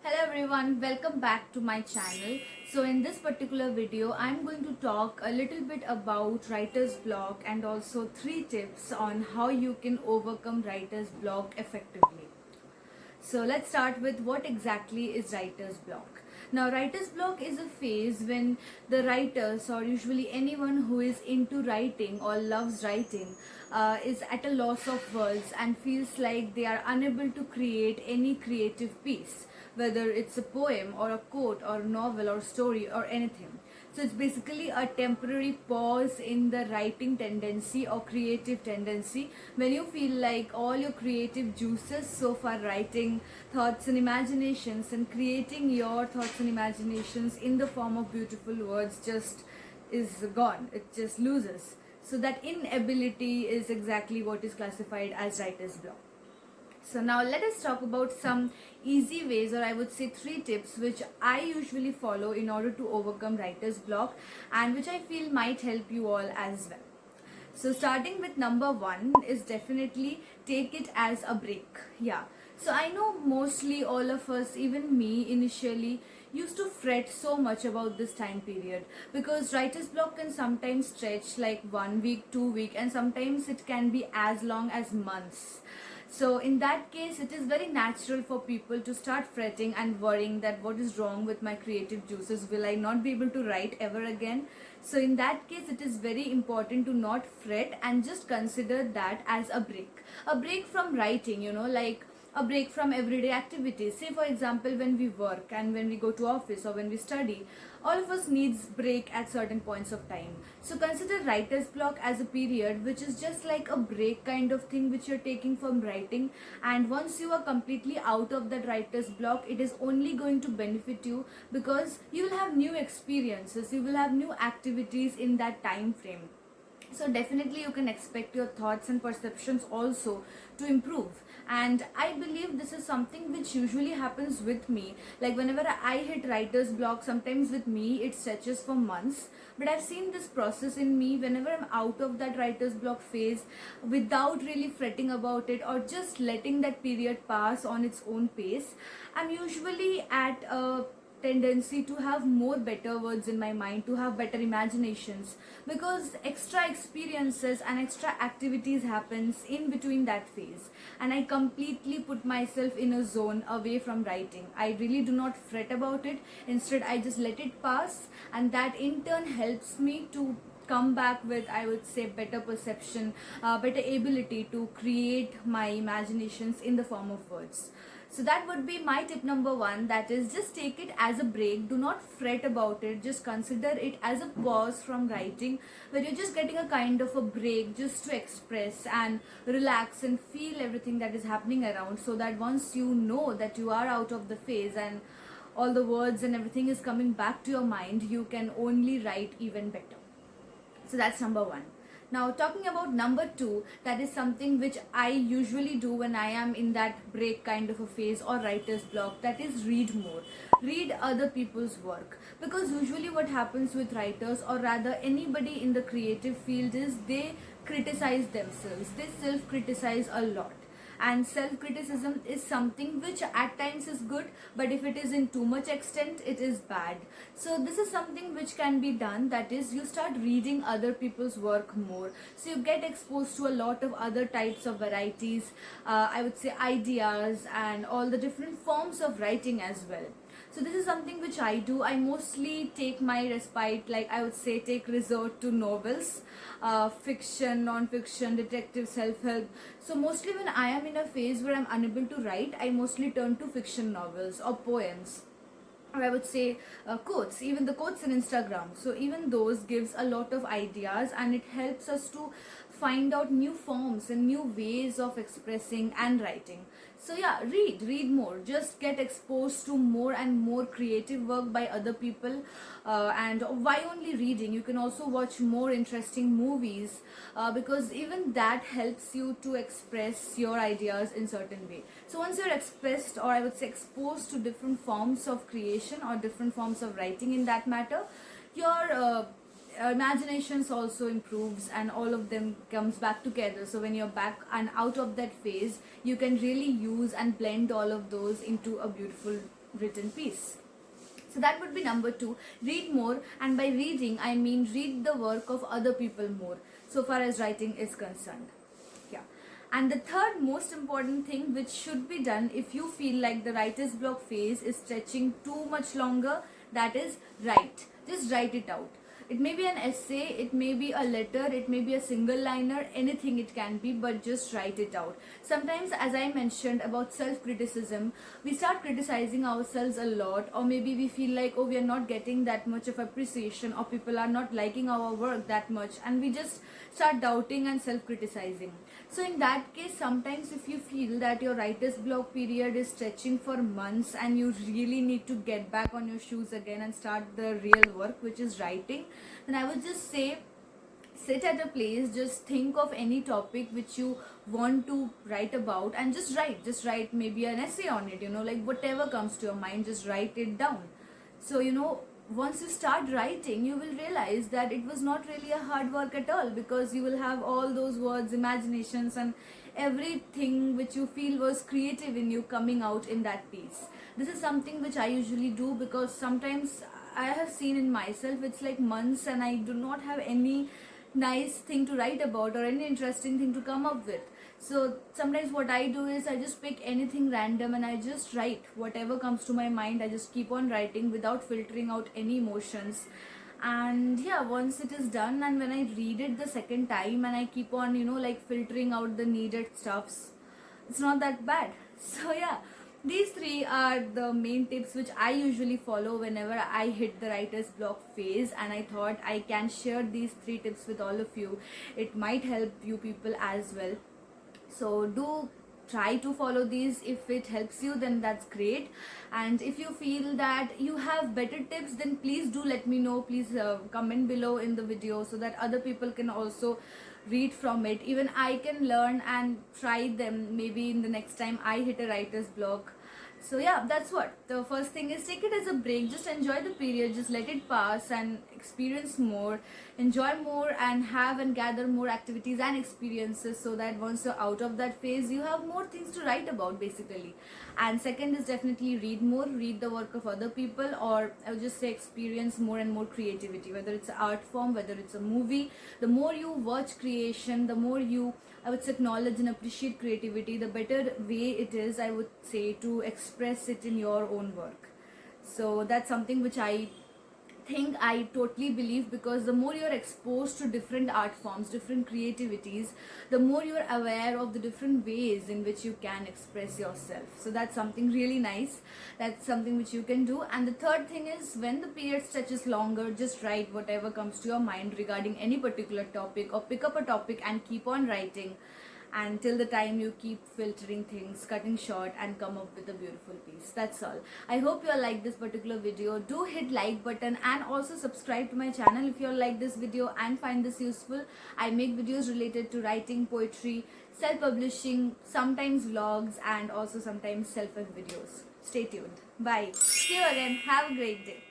Hello everyone, welcome back to my channel. So in this particular video, I'm going to talk a little bit about writer's block and also 3 tips on how you can overcome writer's block effectively. So let's start with what exactly is writer's block. Now writer's block is a phase when the writers, or usually anyone who is into writing or loves writing, is at a loss of words and feels like they are unable to create any creative piece, whether it's a poem or a quote or a novel or story or anything. So it's basically a temporary pause in the writing tendency or creative tendency when you feel like all your creative juices so far writing thoughts and imaginations and creating your thoughts and imaginations in the form of beautiful words just is gone. It just loses. So that inability is exactly what is classified as writer's block. So now let us talk about some easy ways, or I would say 3 tips which I usually follow in order to overcome writer's block and which I feel might help you all as well. So starting with number 1 is definitely take it as a break. Yeah. So I know mostly all of us, even me initially, used to fret so much about this time period because writer's block can sometimes stretch like 1 week, 2 week, and sometimes it can be as long as months. So in that case, it is very natural for people to start fretting and worrying that what is wrong with my creative juices? Will I not be able to write ever again? So in that case, it is very important to not fret and just consider that as a break. A break from writing, like a break from everyday activities. Say for example, when we work and when we go to office or when we study, all of us needs break at certain points of time. So consider writer's block as a period which is just like a break kind of thing which you're taking from writing, and once you are completely out of that writer's block, it is only going to benefit you because you will have new experiences, you will have new activities in that time frame. So definitely you can expect your thoughts and perceptions also to improve, and I believe this is something which usually happens with me. Like whenever I hit writer's block, sometimes with me it stretches for months, but I've seen this process in me whenever I'm out of that writer's block phase without really fretting about it or just letting that period pass on its own pace. I'm usually at a tendency to have more better words in my mind, to have better imaginations, because extra experiences and extra activities happens in between that phase, and I completely put myself in a zone away from writing. I really do not fret about it. Instead, I just let it pass, and that in turn helps me to come back with, I would say, better perception, better ability to create my imaginations in the form of words. So that would be my tip number 1, that is just take it as a break. Do not fret about it, just consider it as a pause from writing where you're just getting a kind of a break just to express and relax and feel everything that is happening around, so that once you know that you are out of the phase and all the words and everything is coming back to your mind, you can only write even better. So that's number 1. Now talking about number 2, that is something which I usually do when I am in that break kind of a phase or writer's block, that is read more. Read other people's work, because usually what happens with writers, or rather anybody in the creative field, is they criticize themselves, they self criticize a lot, and self criticism is something which at times is good, but if it is in too much extent, it is bad. So this is something which can be done, that is you start reading other people's work more, so you get exposed to a lot of other types of varieties, I would say ideas, and all the different forms of writing as well. So this is something which I do. I mostly take my respite, like I would say, take resort to novels, fiction, non-fiction, detective, self-help. So mostly when I am in a phase where I'm unable to write, I mostly turn to fiction novels or poems, or I would say quotes, even the quotes in Instagram. So even those gives a lot of ideas, and it helps us to find out new forms and new ways of expressing and writing. So yeah, read more, just get exposed to more and more creative work by other people. And why only reading, you can also watch more interesting movies, because even that helps you to express your ideas in certain way. So once you're expressed, or I would say exposed to different forms of creation or different forms of writing in that matter, your imaginations also improves, and all of them comes back together. So when you're back and out of that phase, you can really use and blend all of those into a beautiful written piece. So that would be number 2. Read more, and by reading I mean read the work of other people more, so far as writing is concerned. Yeah. And the third most important thing which should be done if you feel like the writer's block phase is stretching too much longer, that is write. Just write it out. It may be an essay, it may be a letter, it may be a single liner, anything it can be, but just write it out. Sometimes, as I mentioned about self-criticism, we start criticizing ourselves a lot, or maybe we feel like, oh, we are not getting that much of appreciation, or people are not liking our work that much, and we just start doubting and self-criticizing. So in that case, sometimes if you feel that your writer's block period is stretching for months and you really need to get back on your shoes again and start the real work, which is writing, then I would just say, sit at a place, just think of any topic which you want to write about, and just write maybe an essay on it, like whatever comes to your mind, just write it down. So once you start writing, you will realize that it was not really a hard work at all, because you will have all those words, imaginations, and everything which you feel was creative in you coming out in that piece. This is something which I usually do, because sometimes I have seen in myself it's like months and I do not have any nice thing to write about or any interesting thing to come up with. So sometimes what I do is I just pick anything random and I just write whatever comes to my mind. I just keep on writing without filtering out any emotions. And yeah, once it is done, and when I read it the second time and I keep on like filtering out the needed stuffs, it's not that bad. So yeah, these 3 are the main tips which I usually follow whenever I hit the writer's block phase, and I thought I can share these 3 tips with all of you. It might help you people as well. So do try to follow these. If it helps you, then that's great. And if you feel that you have better tips, then please do let me know. Please comment below in the video, so that other people can also read from it. Even I can learn and try them maybe in the next time I hit a writer's block. So yeah, that's what. The first thing is, take it as a break. Just enjoy the period. Just let it pass and experience more, enjoy more, and have and gather more activities and experiences, so that once you're out of that phase, you have more things to write about basically. And second is definitely read more, read the work of other people, or I would just say experience more and more creativity, whether it's an art form, whether it's a movie. The more you watch creation, the more you, I would say, acknowledge and appreciate creativity, the better way it is, I would say, to express it in your own work. So that's something which I think I totally believe, because the more you're exposed to different art forms, different creativities, the more you're aware of the different ways in which you can express yourself. So that's something really nice. That's something which you can do. And the third thing is, when the period stretches longer, just write whatever comes to your mind regarding any particular topic, or pick up a topic and keep on writing until the time you keep filtering things, cutting short, and come up with a beautiful piece. That's all. I hope you all like this particular video. Do hit like button and also subscribe to my channel if you all like this video and find this useful. I make videos related to writing, poetry, self-publishing, sometimes vlogs, and also sometimes self-help videos. Stay tuned. Bye. See you again. Have a great day.